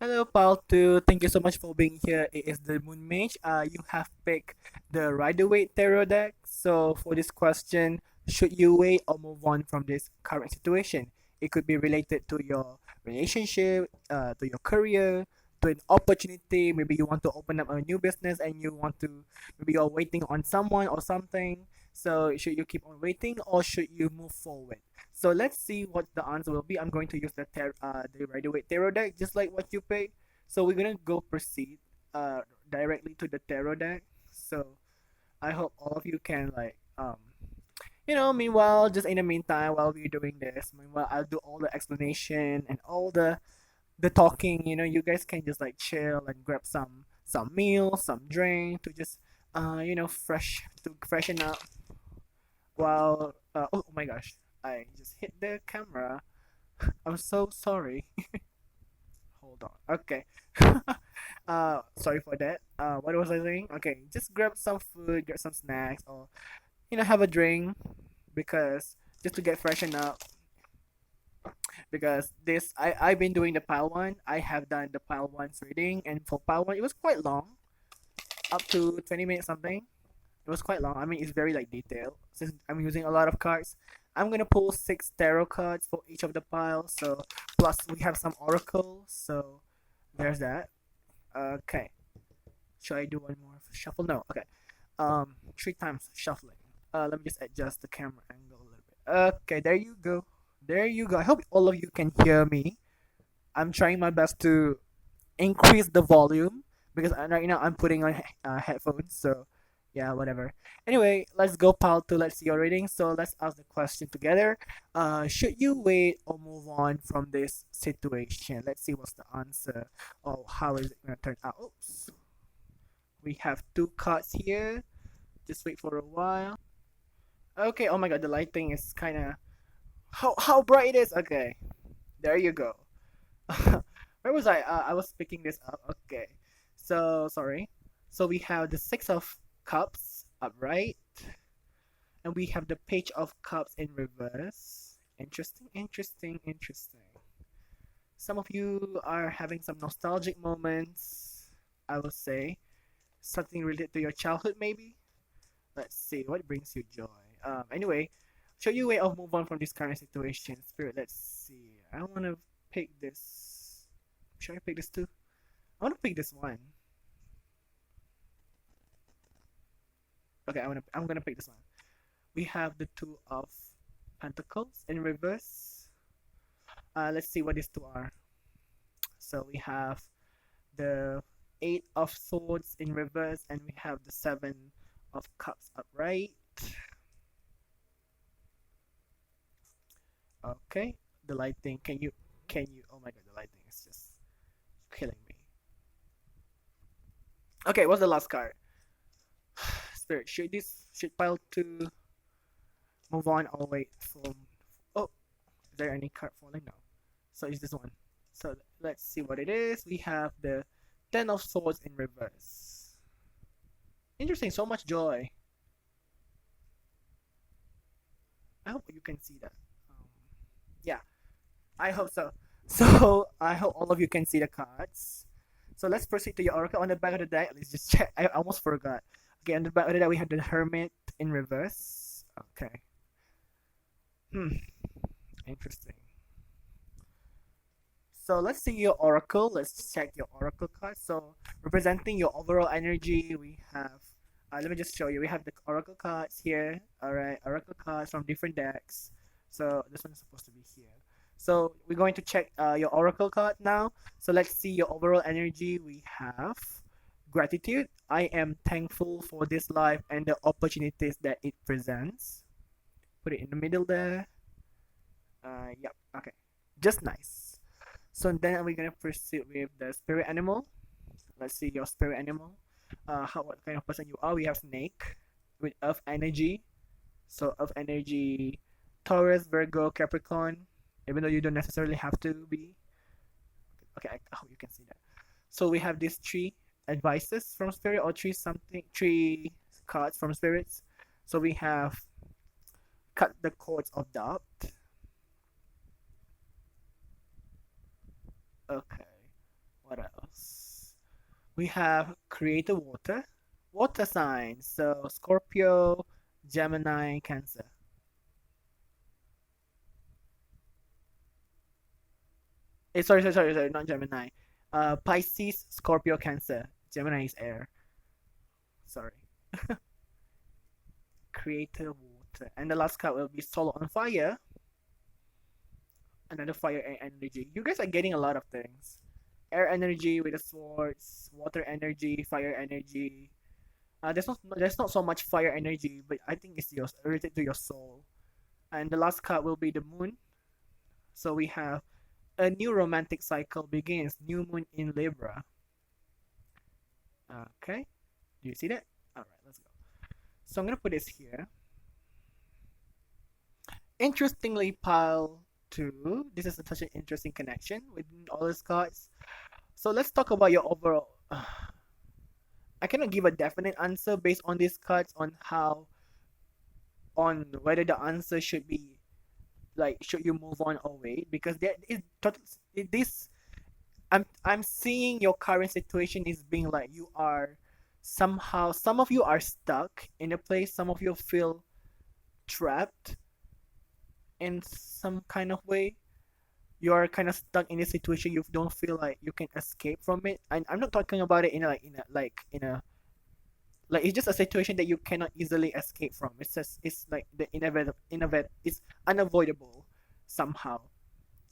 Hello, Paltu. Thank you so much for being here. It is the Moon Mage. You have picked the Rider-Waite Tarot deck. So for this question, should you wait or move on from this current situation? It could be related to your relationship, to your career, to an opportunity. Maybe you want to open up a new business and you want to, maybe you're waiting on someone or something. So should you keep on waiting or should you move forward? So let's see what the answer will be. I'm going to use the Rider-Waite tarot deck, just like what you picked. So we're gonna go proceed directly to the tarot deck. So I hope all of you can meanwhile, just in the meantime, while we're doing this, meanwhile, I'll do all the explanation and all the talking. You guys can just like chill and grab some meal, some drink to just fresh to freshen up while oh my gosh, I just hit the camera. I'm so sorry. Hold on. Okay. Sorry for that. What was I saying? Okay, just grab some food, grab some snacks, or have a drink because just to get freshened up. Because this, I've been doing the pile one. I have done the pile one's reading, and for pile one, it was quite long, up to 20 minutes something. It was quite long. I mean, it's very like detailed. Since I'm using a lot of cards, I'm gonna pull 6 tarot cards for each of the piles. So plus we have some oracles. So there's that. Okay. Should I do one more shuffle? No. Okay. 3 times shuffling. Let me just adjust the camera angle a little bit. Okay, there you go. There you go. I hope all of you can hear me. I'm trying my best to increase the volume because right now I'm putting on headphones. So yeah, whatever. Anyway, let's go pal to let's see your reading. So let's ask the question together. Should you wait or move on from this situation? Let's see what's the answer. Oh, how is it gonna turn out? Oops. We have 2 cards here. Just wait for a while. Okay. Oh my God, the lighting is kind of how bright it is. Okay, there you go. Where was I? I was picking this up. Okay. So sorry. So we have the 6 of Cups upright, and we have the Page of Cups in reverse. Interesting, interesting, interesting. Some of you are having some nostalgic moments, I will say. Something related to your childhood, maybe? Let's see, what brings you joy? Anyway, show you a way of move on from this current situation. Spirit, let's see. I want to pick this. Should I pick this too? I want to pick this one. Okay, I'm gonna pick this one. We have the 2 of Pentacles in reverse. Let's see what these two are. So we have the 8 of Swords in reverse, and we have the 7 of Cups upright. Okay, the lighting. Can you? Oh my God, the lighting is just killing me. Okay, what's the last card? Spirit, should pile to move on or wait for? Oh, is there any card falling now? So it's this one. So let's see what it is. We have the 10 of Swords in reverse. Interesting, so much joy. I hope you can see that. Yeah, I hope so. So I hope all of you can see the cards. So let's proceed to your oracle on the back of the deck. Let's just check. I almost forgot. Okay, on the back of the deck we have the Hermit in reverse. Okay. Interesting. So let's see your oracle. Let's check your oracle card. So representing your overall energy, we have. Let me just show you. We have the oracle cards here. All right, oracle cards from different decks. So this one is supposed to be here. So we're going to check your oracle card now. So let's see your overall energy. We have gratitude. I am thankful for this life and the opportunities that it presents. Put it in the middle there. Yep. Okay. Just nice. So then we're gonna proceed with the spirit animal. Let's see your spirit animal. What kind of person you are? We have snake with earth energy. So earth energy, Taurus, Virgo, Capricorn. Even though you don't necessarily have to be. Okay, I hope you can see that. So we have these 3 advices from spirit or 3 cards from spirits. So we have cut the cords of doubt. Okay. What We have creator water signs. So Scorpio, Gemini, Cancer. Sorry, not Gemini. Pisces, Scorpio, Cancer. Gemini is air. Sorry. Creator water. And the last card will be Soul on Fire. Another fire energy. You guys are getting a lot of things. Air energy with the swords, water energy, fire energy. There's not so much fire energy, but I think it's yours related to your soul. And the last card will be the moon. So we have a new romantic cycle begins. New moon in Libra. Okay, do you see that? All right, let's go. So I'm gonna put this here. Interestingly, pile two. This is such an interesting connection with all these cards. So let's talk about your overall. I cannot give a definite answer based on these cards on whether the answer should be like should you move on or wait, because there is this I'm seeing your current situation is being like you are somehow, some of you are stuck in a place, some of you feel trapped in some kind of way. You are kind of stuck in a situation, you don't feel like you can escape from it. And I'm not talking about it in a like it's just a situation that you cannot easily escape from. It's just it's like the inevitable, it's unavoidable somehow.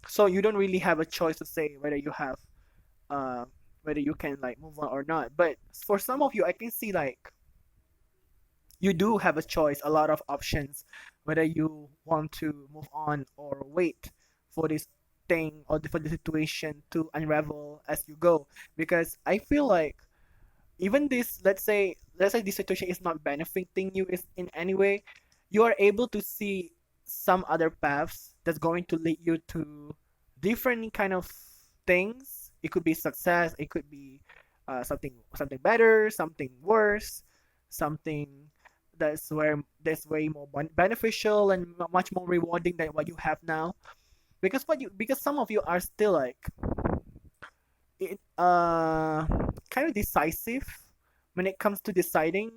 So you don't really have a choice to say whether you have uh whether you can like move on or not. But for some of you, I can see like you do have a choice, a lot of options, whether you want to move on or wait for this thing or for the situation to unravel as you go. Because I feel like even this, let's say this situation is not benefiting you is in any way, you are able to see some other paths that's going to lead you to different kind of things. It could be success, it could be something better, something worse, something that's way more beneficial and much more rewarding than what you have now. Because some of you are still like it kind of decisive when it comes to deciding,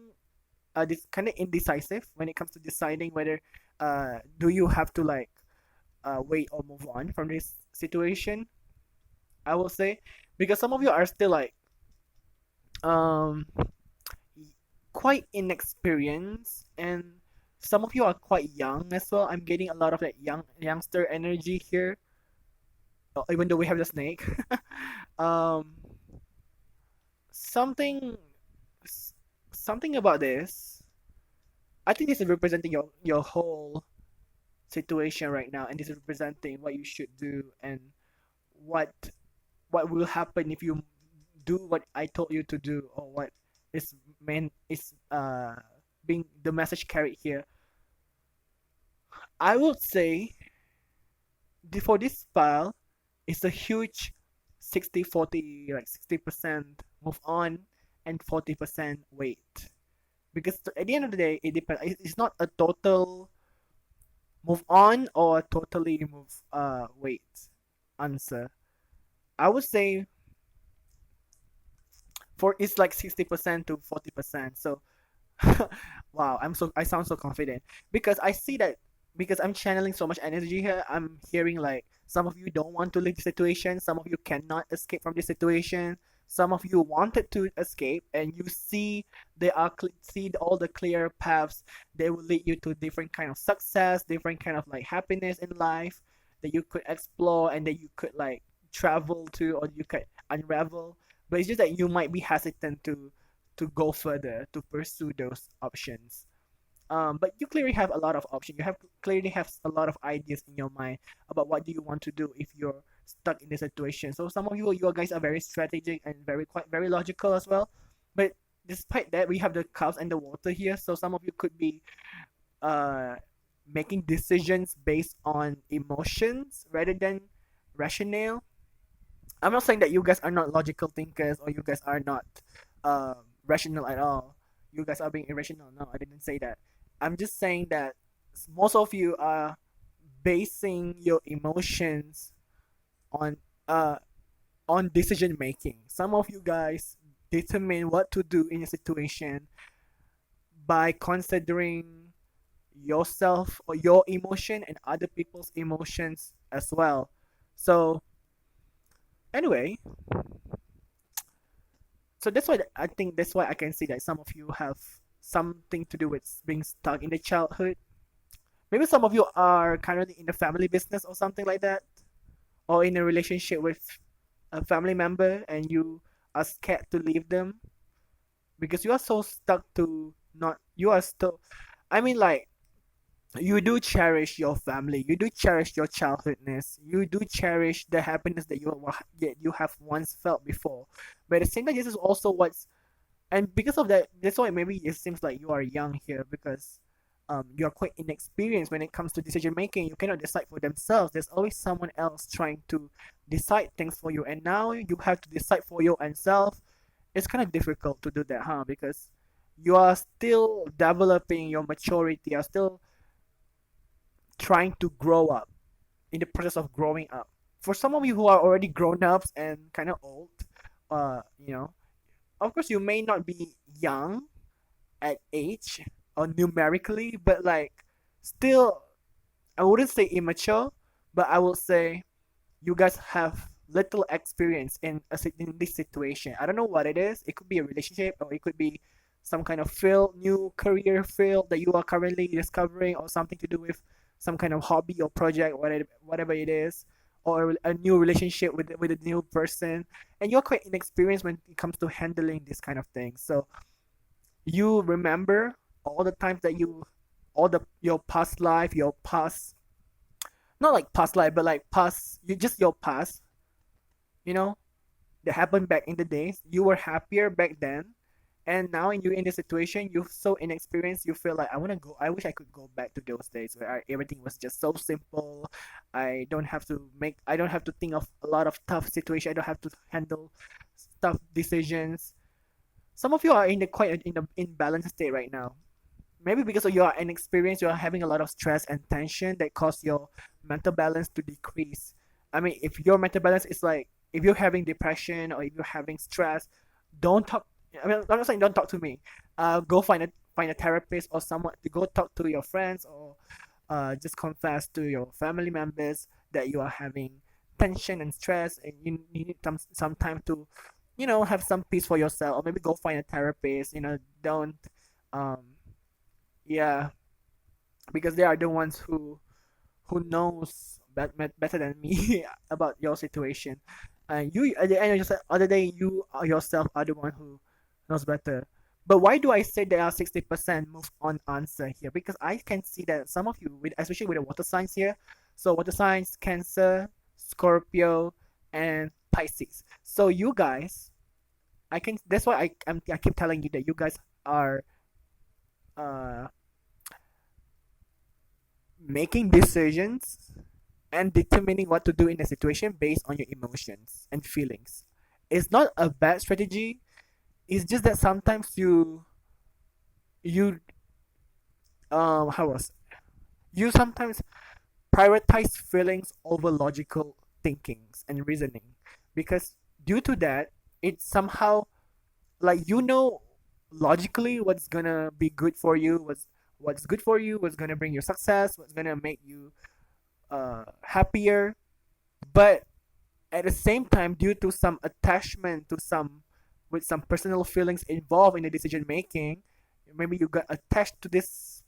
this kind of indecisive when it comes to deciding whether do you have to like wait or move on from this situation. I will say, because some of you are still like um quite inexperienced, and some of you are quite young as well. I'm getting a lot of that youngster energy here, even though we have the snake. um something something about this, I think this is representing your whole situation right now, and this is representing what you should do and what what will happen if you do what I told you to do, or what is meant is being the message carried here. I would say for this file, it's a huge 60-40, like 60% move on and 40% wait. Because at the end of the day, it depends. It's not a total move on or totally move wait answer. I would say for it's like 60% to 40%. So wow, I sound so confident because I see that, because I'm channeling so much energy here. I'm hearing like some of you don't want to leave the situation, some of you cannot escape from the situation, some of you wanted to escape, and you see see all the clear paths. They will lead you to different kind of success, different kind of like happiness in life that you could explore and that you could like travel to, or you could unravel. But it's just that you might be hesitant to go further to pursue those options. But you clearly have a lot of options. You have clearly have a lot of ideas in your mind about what do you want to do if you're stuck in this situation. So some of you guys are very strategic and very logical as well. But despite that, we have the cups and the water here. So some of you could be uh making decisions based on emotions rather than rationale. I'm not saying that you guys are not logical thinkers or you guys are not rational at all. You guys are being irrational. No, I didn't say that. I'm just saying that most of you are basing your emotions on uh on decision making. Some of you guys determine what to do in a situation by considering yourself or your emotion and other people's emotions as well. So anyway, so that's why I think that's why I can see that some of you have something to do with being stuck in the childhood. Maybe some of you are currently in the family business or something like that, or in a relationship with a family member and you are scared to leave them because you are so stuck to not you are still I mean like you do cherish your family, you do cherish your childhoodness, you do cherish the happiness that you have once felt before. But at the same time, this is also what's and because of that, that's why maybe it seems like you are young here because you're quite inexperienced when it comes to decision making. You cannot decide for themselves. There's always someone else trying to decide things for you, and now you have to decide for your own self. It's kind of difficult to do that, huh? Because you are still developing your maturity. You're still trying to grow up in the process of growing up. For some of you who are already grown ups and kind of old, you know, of course you may not be young at age or numerically, but like still, I wouldn't say immature, but I would say you guys have little experience in this situation. I don't know what it is. It could be a relationship, or it could be some kind of field, new career field that you are currently discovering, or something to do with some kind of hobby or project, whatever it is, or a new relationship with a new person, and you're quite inexperienced when it comes to handling this kind of thing. So you remember all the times that all the your past life, your past, not like past life, but like past, you just your past, you know, that happened back in the days. You were happier back then, and now you're in this situation. You're so inexperienced. You feel like I want to go. I wish I could go back to those days where everything was just so simple. I don't have to make. I don't have to think of a lot of tough situation. I don't have to handle tough decisions. Some of you are in the quite in the imbalanced state right now. Maybe because of your inexperience, you're having a lot of stress and tension that cause your mental balance to decrease. I mean, if your mental balance is like if you're having depression or if you're having stress, don't talk. I mean, I'm not saying don't talk to me. Go find a therapist or someone to go talk to your friends or just confess to your family members that you are having tension and stress and you need some time to have some peace for yourself or maybe go find a therapist. Don't um yeah, because they are the ones who knows better than me about your situation. And you at the end of the other day, you yourself are the one who knows better. But why do I say there are 60% move on answer here? Because I can see that some of you, especially with the water signs here, so water signs, Cancer, Scorpio, and Pisces. So you guys, That's why I keep telling you that you guys are uh making decisions and determining what to do in a situation based on your emotions and feelings. It's not a bad strategy. It's just that sometimes you how was you sometimes prioritize feelings over logical thinkings and reasoning because due to that it somehow like logically what's gonna be good for you, what's good for you, what's gonna bring you success, what's gonna make you happier. But at the same time, due to some attachment to some personal feelings involved in the decision making, maybe you got attached to this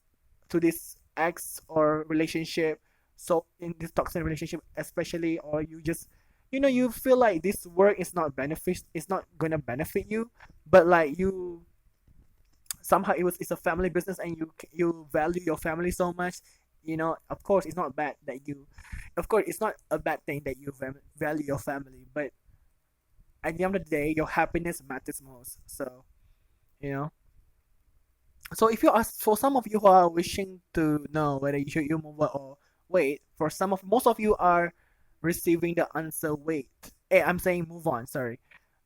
ex or relationship. So in this toxic relationship, especially, or you just you feel like this work is not it's not gonna benefit you, but like you somehow it's a family business and you value your family so much. Of course it's not bad that you of course it's not a bad thing that you value your family, but at the end of the day your happiness matters most. So you know so if you ask, for some of you who are wishing to know whether you move on or wait, for most of you are receiving the answer wait. I'm saying move on, sorry,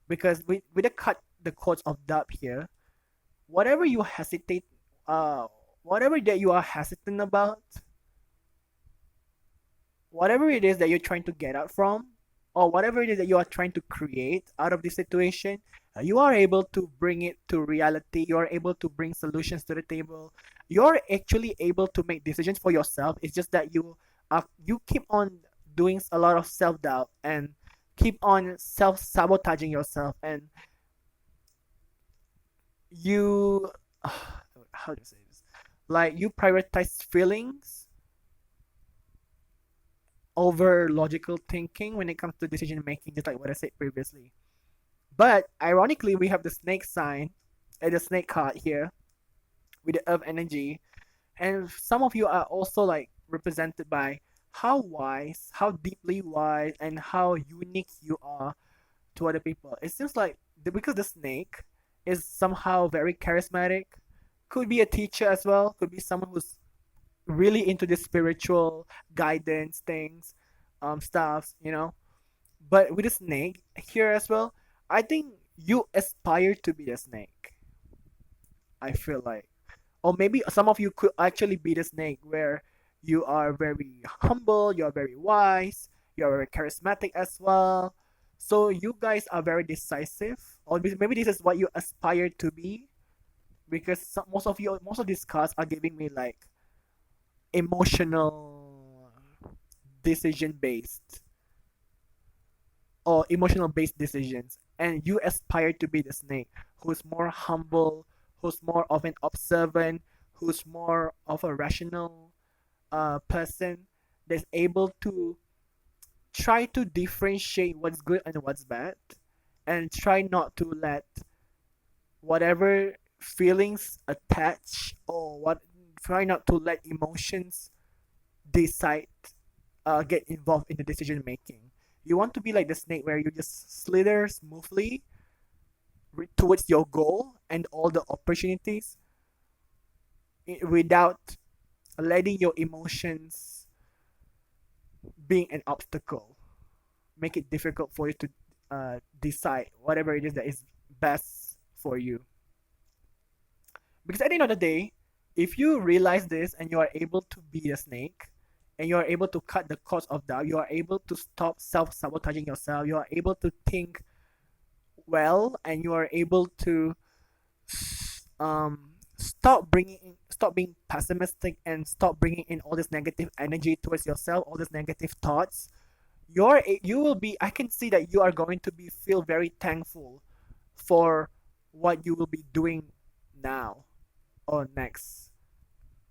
because with the quotes of Dub here, whatever you hesitate uh whatever that you are hesitant about, whatever it is that you're trying to get out from, or whatever it is that you are trying to create out of this situation, you are able to bring it to reality. You are able to bring solutions to the table. You're actually able to make decisions for yourself. It's just that you keep on doing a lot of self doubt and keep on self sabotaging yourself, and you how do you say this? Like you prioritize feelings over logical thinking when it comes to decision making, just like what I said previously. But ironically, we have the snake sign and the snake card here with the earth energy, and some of you are also like represented by how wise, how deeply wise, and how unique you are to other people. It seems like because the snake is somehow very charismatic, could be a teacher as well, could be someone who's really into the spiritual guidance things, stuffs. But with the snake here as well, I think you aspire to be the snake. I feel like, or maybe some of you could actually be the snake where you are very humble, you are very wise, you are very charismatic as well. So you guys are very decisive, or maybe this is what you aspire to be, because most of these cards are giving me like emotional, decision based, or emotional based decisions, and you aspire to be the snake who's more humble, who's more of an observant, who's more of a rational person, that's able to try to differentiate what's good and what's bad, and try not to let whatever feelings attach, or what try not to let emotions decide, get involved in the decision making. You want to be like the snake where you just slither smoothly towards your goal and all the opportunities, without letting your emotions being an obstacle, make it difficult for you to decide whatever it is that is best for you. Because at the end of the day, if you realize this and you are able to be a snake, and you are able to cut the cost of doubt, you are able to stop self sabotaging yourself, you are able to think well, and you are able to stop being pessimistic, and stop bringing in all this negative energy towards yourself, all these negative thoughts. You will be, I can see that you are going to be feel very thankful for what you will be doing now or next,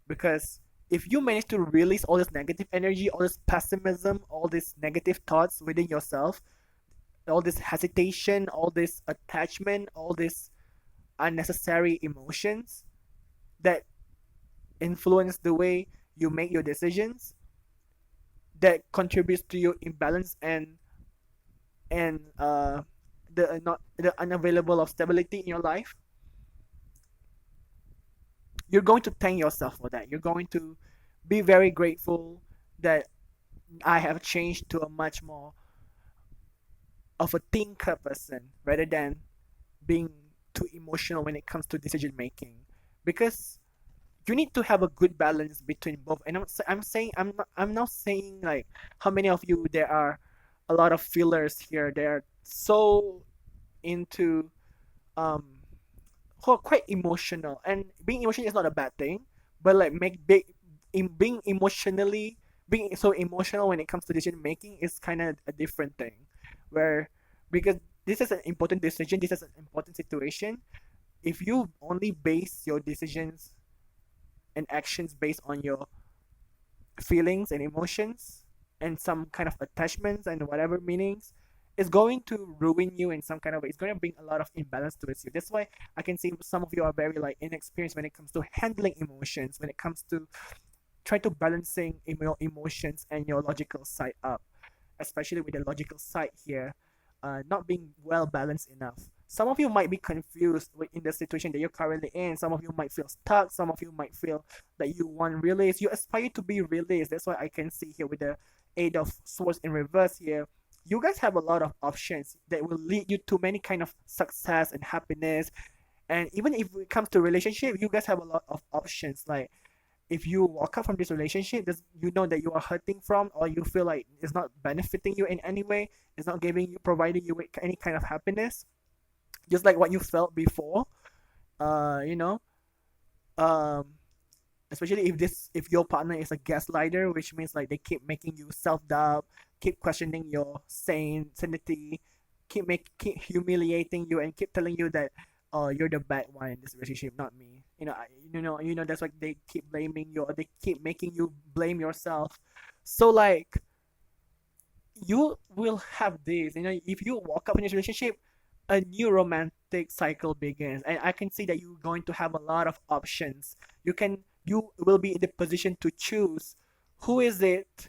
because if you manage to release all this negative energy, all this pessimism, all these negative thoughts within yourself, all this hesitation, all this attachment, all these unnecessary emotions that influence the way you make your decisions, that contributes to your imbalance, and the not the unavailable of stability in your life, you're going to thank yourself for that. You're going to be very grateful that I have changed to a much more of a thinker person rather than being too emotional when it comes to decision making, because you need to have a good balance between both. And I'm saying, I'm not saying like how many of you, there are a lot of fillers here, they're so into um who are quite emotional, and being emotional is not a bad thing, but like make big in being emotionally being so emotional when it comes to decision making is kind of a different thing, where because this is an important decision, this is an important situation. If you only base your decisions and actions based on your feelings and emotions and some kind of attachments and whatever meanings, it's going to ruin you in some kind of way. It's going to bring a lot of imbalance towards you. That's why I can see some of you are very like inexperienced when it comes to handling emotions, when it comes to try to balancing your emotions and your logical side up, especially with the logical side here, not being well balanced enough. Some of you might be confused in the situation that you're currently in. Some of you might feel stuck. Some of you might feel that you want release. You aspire to be released. That's why I can see here with the Eight of Swords in reverse here. You guys have a lot of options that will lead you to many kind of success and happiness. And even if it comes to relationship, you guys have a lot of options. Like if you walk out from this relationship, you know that you are hurting from, or you feel like it's not benefiting you in any way, it's not giving you, providing you with any kind of happiness, just like what you felt before. You know, um, especially if your partner is a gaslighter, which means like they keep making you self doubt, keep questioning your sanity, keep humiliating you, and keep telling you that, oh, you're the bad one in this relationship, not me. That's why they keep blaming you, or they keep making you blame yourself. So like, you will have this. If you walk up in this relationship, a new romantic cycle begins, and I can see that you're going to have a lot of options. You will be in the position to choose who is it,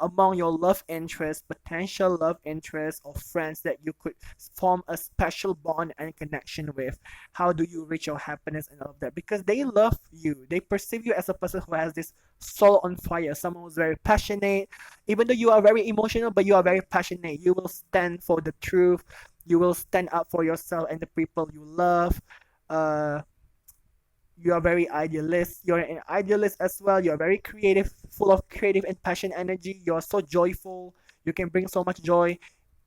among your love interest, potential love interest, or friends that you could form a special bond and connection with. How do you reach your happiness and all of that? Because they love you. They perceive you as a person who has this soul on fire, someone who's very passionate. Even though you are very emotional, but you are very passionate. You will stand for the truth. You will stand up for yourself and the people you love. Uh, you are very idealist. You're an idealist as well. You're very creative, full of creative and passion energy. You're so joyful. You can bring so much joy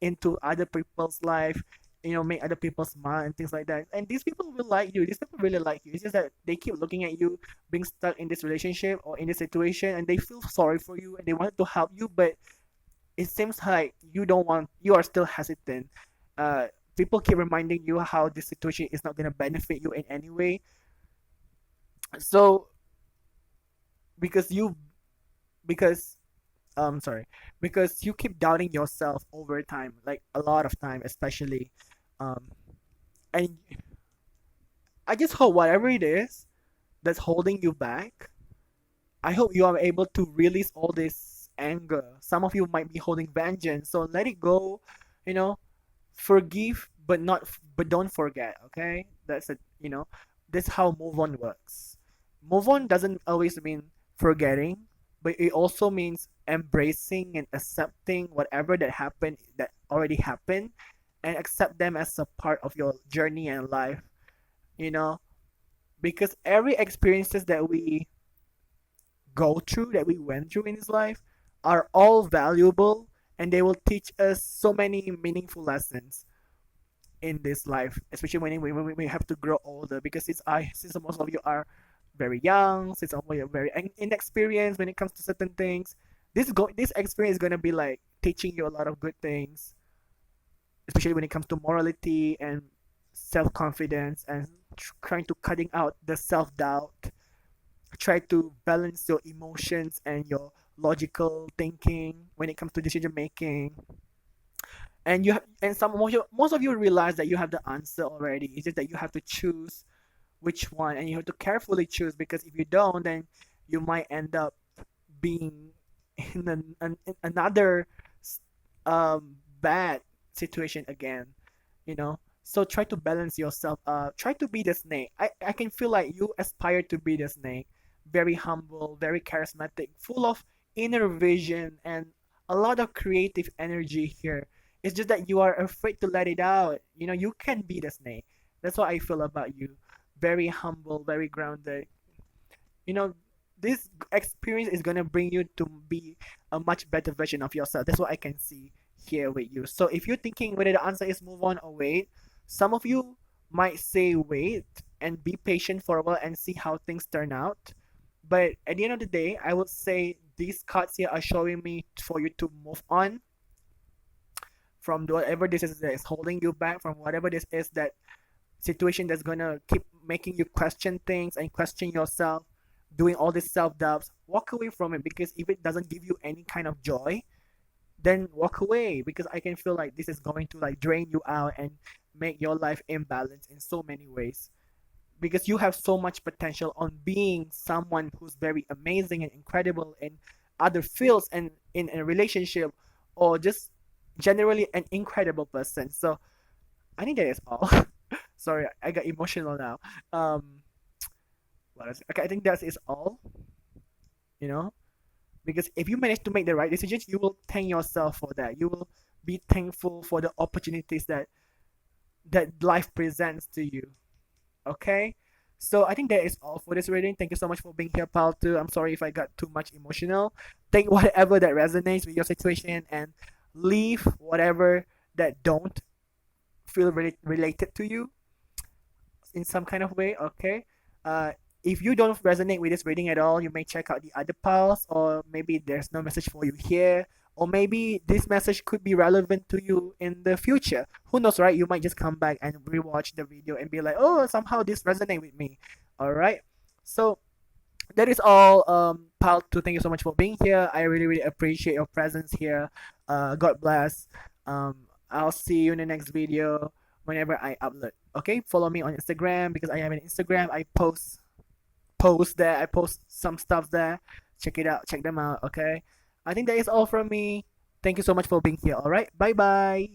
into other people's life. Make other people smile and things like that. And these people will like you. These people really like you. It's just that they keep looking at you being stuck in this relationship or in this situation, and they feel sorry for you and they want to help you, but it seems like you don't want. You are still hesitant. Uh, People keep reminding you how this situation is not gonna benefit you in any way. So because you because sorry, because you keep doubting yourself over time, like a lot of time, especially, um and I just hope whatever it is that's holding you back, I hope you are able to release all this anger. Some of you might be holding vengeance, so let it go. you know Forgive, but don't forget. Okay, that's it. That's how move on works. Move on doesn't always mean forgetting, but it also means embracing and accepting whatever that already happened, and accept them as a part of your journey and life. you know because every experiences that we went through in this life are all valuable, and they will teach us so many meaningful lessons in this life, especially when we have to grow older. Because since most of you are very young, since some of you are very inexperienced when it comes to certain things, this experience is gonna be like teaching you a lot of good things, especially when it comes to morality and self confidence, and trying to cutting out the self doubt. Try to balance your emotions and your logical thinking when it comes to decision making. And most of you realize that you have the answer already. It's just that you have to choose which one, and you have to carefully choose, because if you don't, then you might end up being in another bad situation again. So try to balance yourself up. Try to be the snake. I can feel like you aspire to be the snake. Very humble, very charismatic, full of inner vision and a lot of creative energy here. It's just that you are afraid to let it out. You can be the snake. That's what I feel about you. Very humble, very grounded. You know, this experience is gonna bring you to be a much better version of yourself. That's what I can see here with you. So if you're thinking whether the answer is move on or wait, some of you might say wait and be patient for a while and see how things turn out. But at the end of the day, I would say these cards here are showing me for you to move on from whatever this is that is holding you back, from whatever this is that situation that's gonna keep making you question things and question yourself, doing all these self doubts. Walk away from it, because if it doesn't give you any kind of joy, then walk away, because I can feel like this is going to like drain you out and make your life imbalanced in so many ways, because you have so much potential on being someone who's very amazing and incredible in other fields and in a relationship, or just generally an incredible person. So I think that is all. Sorry, I got emotional now. What else? Okay, I think that is all. You know, because if you manage to make the right decisions, you will thank yourself for that. You will be thankful for the opportunities that life presents to you. Okay, So I think that is all for this reading. Thank you so much for being here, pal. Too. I'm sorry if I got too much emotional. Take whatever that resonates with your situation and leave whatever that don't feel related to you in some kind of way. Okay. If you don't resonate with this reading at all, you may check out the other pals, or maybe there's no message for you here, or maybe this message could be relevant to you in the future. Who knows, right? You might just come back and rewatch the video and be like, oh, somehow this resonate with me. All right. So that is all. Pal, to thank you so much for being here. I really, really appreciate your presence here. God bless. I'll see you in the next video whenever I upload. Okay, follow me on Instagram because I have an Instagram. I post there. I post some stuff there. Check it out. Check them out. Okay. I think that is all from me. Thank you so much for being here. All right. Bye bye.